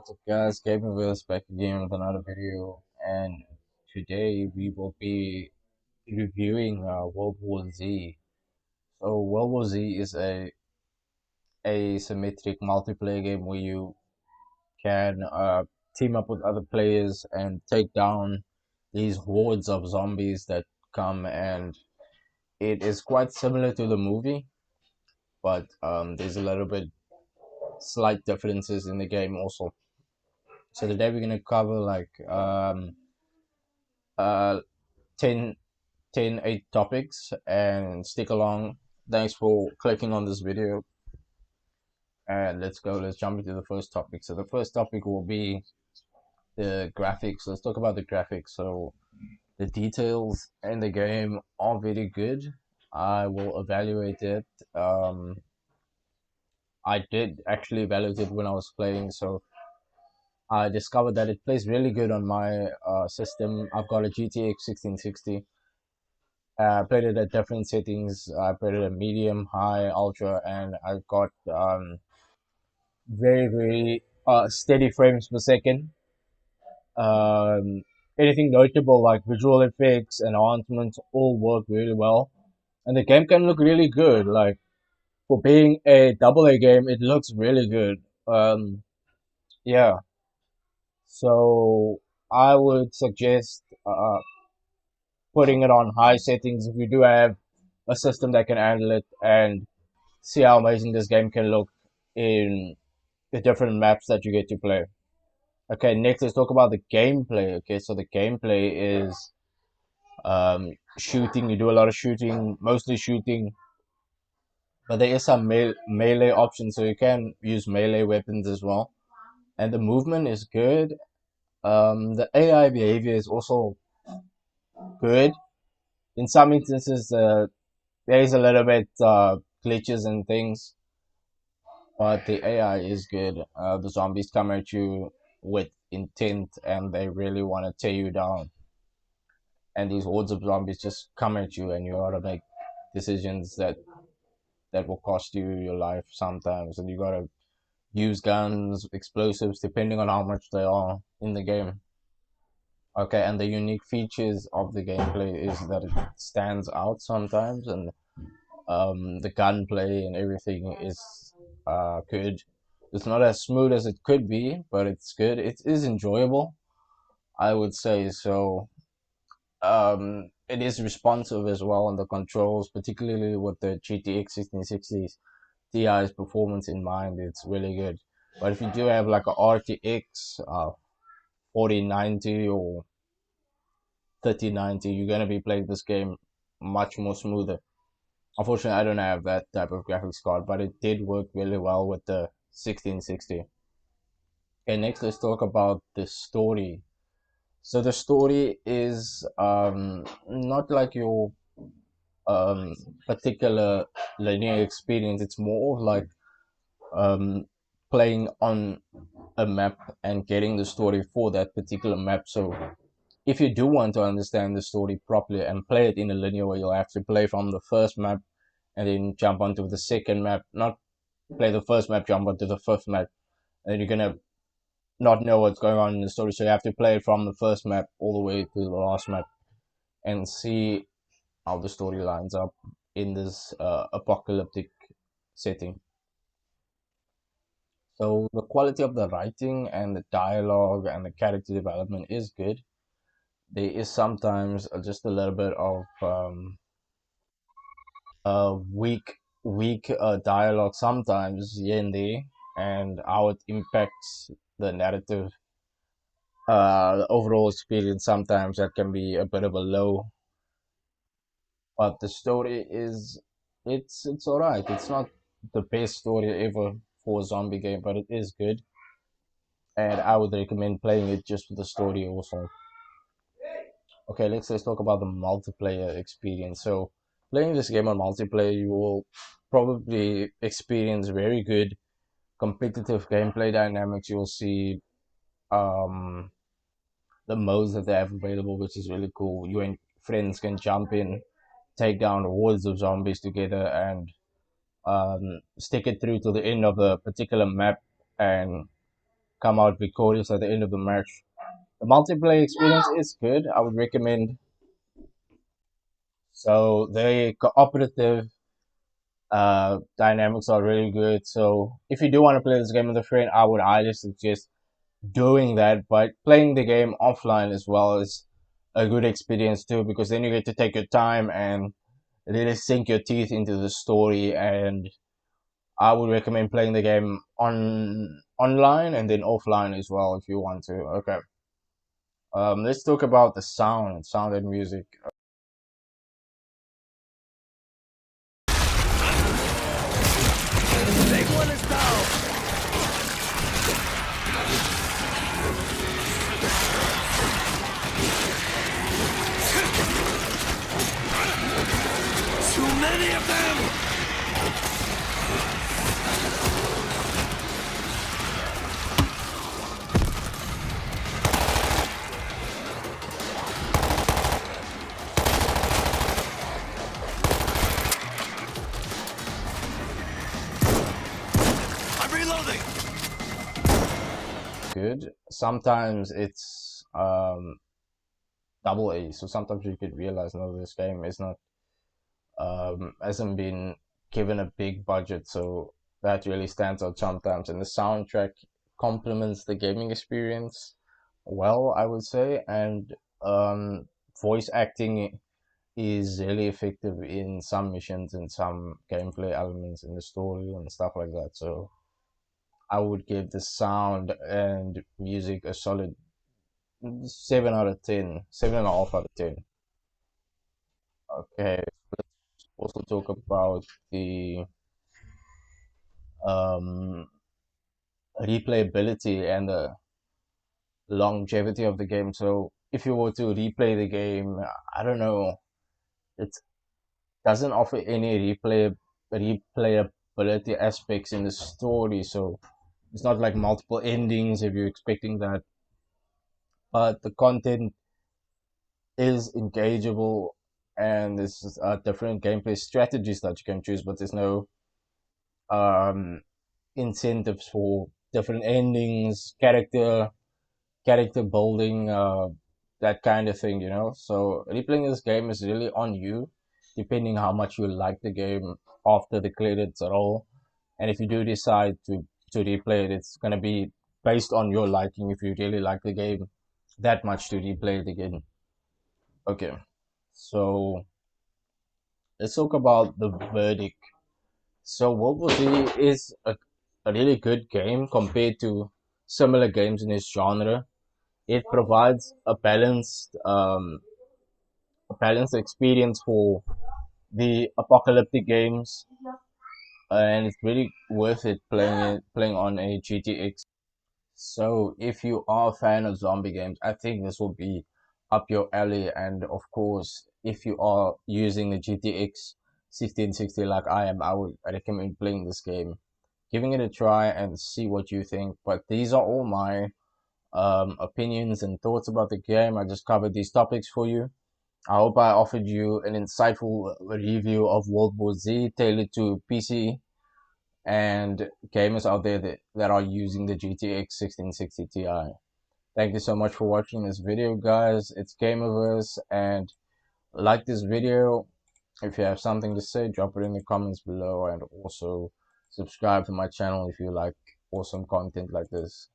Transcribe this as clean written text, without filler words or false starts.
What's up, guys? Gaming with us back again with another video, and today we will be reviewing World War Z. So, World War Z is a asymmetric multiplayer game where you can team up with other players and take down these hordes of zombies that come, and it is quite similar to the movie, but there's a little bit slight differences in the game also. So today we're gonna cover like uh 10, 8 topics and stick along. Thanks for clicking on this video, and let's jump into the first topic. So the first topic will be the graphics. Let's talk about the graphics. So the details in the game are very good. I will evaluate it. I did actually evaluate it when I was playing, so I discovered that it plays really good on my system. I've got a GTX 1660. Played it at different settings. I played it at medium, high, ultra, and I got very steady frames per second. Um, Anything notable like visual effects, enhancements, all work really well, and the game can look really good. Like for being a double A game, it looks really good. Yeah, so I would suggest putting it on high settings if you do have a system that can handle it, and see how amazing this game can look in the different maps that you get to play. Okay, next let's talk about the gameplay. Okay, so the gameplay is shooting. You do a lot of shooting, mostly shooting, but there is some melee options, so you can use melee weapons as well. And the movement is good. The AI behavior is also good. In some instances, there is a little bit glitches and things, but the AI is good. The zombies come at you with intent, and they really want to tear you down. And these hordes of zombies just come at you, and you gotta make decisions that will cost you your life sometimes. And you gotta use guns, explosives, depending on how much they are in the game. Okay, and the unique features of the gameplay is that it stands out sometimes, and the gunplay and everything is good. It's not as smooth as it could be, but it's good. It is enjoyable, I would say. So it is responsive as well on the controls, particularly with the GTX 1660s Ti's performance in mind. It's really good. But if you do have like a RTX 4090 or 3090, you're gonna be playing this game much more smoother. Unfortunately, I don't have that type of graphics card, but it did work really well with the 1660. Okay, next let's talk about the story. So the story is not like your um, particular linear experience. It's more of like um, playing on a map and getting the story for that particular map. So if you do want to understand the story properly and play it in a linear way, you'll have to play from the first map and then jump onto the second map. Not play the first map, jump onto the fifth map, and you're gonna not know what's going on in the story. So you have to play it from the first map all the way to the last map and see how the story lines up in this apocalyptic setting. So the quality of the writing and the dialogue and the character development is good. There is sometimes just a little bit of weak dialogue sometimes here and there, and how it impacts the narrative, the overall experience. Sometimes that can be a bit of a low, but the story is it's all right. It's not the best story ever for a zombie game, but it is good, and I would recommend playing it just for the story also. Okay, let's talk about the multiplayer experience. So playing this game on multiplayer, you will probably experience very good competitive gameplay dynamics. You'll see um the modes that they have available, which is really cool. You and friends can jump in, take down hordes of zombies together, and stick it through to the end of a particular map and come out victorious at the end of the match. The multiplayer experience is good. I would recommend. So the cooperative dynamics are really good. So if you do want to play this game with a friend, I would highly suggest doing that. But playing the game offline as well is a good experience too, because then you get to take your time and really sink your teeth into the story. And I would recommend playing the game online and then offline as well if you want to. Okay. Let's talk about the sound and music. Big one is down. Too many of them. I'm reloading. Good. Sometimes it's double A, so sometimes you could realize no, this game is not hasn't been given a big budget, so that really stands out sometimes. And the soundtrack complements the gaming experience well, I would say. And voice acting is really effective in some missions and some gameplay elements in the story and stuff like that. So I would give the sound and music a solid 7 out of 10, 7.5 out of 10. Okay, let's also talk about the um, replayability and the longevity of the game. So if you were to replay the game, I don't know, it doesn't offer any replayability aspects in the story. So it's not like multiple endings if you're expecting that, but the content is engageable and there's different gameplay strategies that you can choose, but there's no um, incentives for different endings, character building, that kind of thing, you know. So replaying this game is really on you, depending how much you like the game after the credits roll. And if you do decide to replay it, it's gonna be based on your liking. If you really like the game that much to replay it again. Okay, so let's talk about the verdict. So World War Z is a really good game compared to similar games in this genre. It provides a balanced experience for the apocalyptic games, and it's really worth it playing on a GTX. So if you are a fan of zombie games, I think this will be up your alley. And of course, if you are using the GTX 1660 like I am, I would recommend playing this game, giving it a try and see what you think. But these are all my opinions and thoughts about the game. I just covered these topics for you. I hope I offered you an insightful review of World War Z tailored to PC and gamers out there that are using the GTX 1660 Ti. Thank you so much for watching this video, guys. It's Gamerverse, and like this video. If you have something to say, drop it in the comments below, and also subscribe to my channel if you like awesome content like this.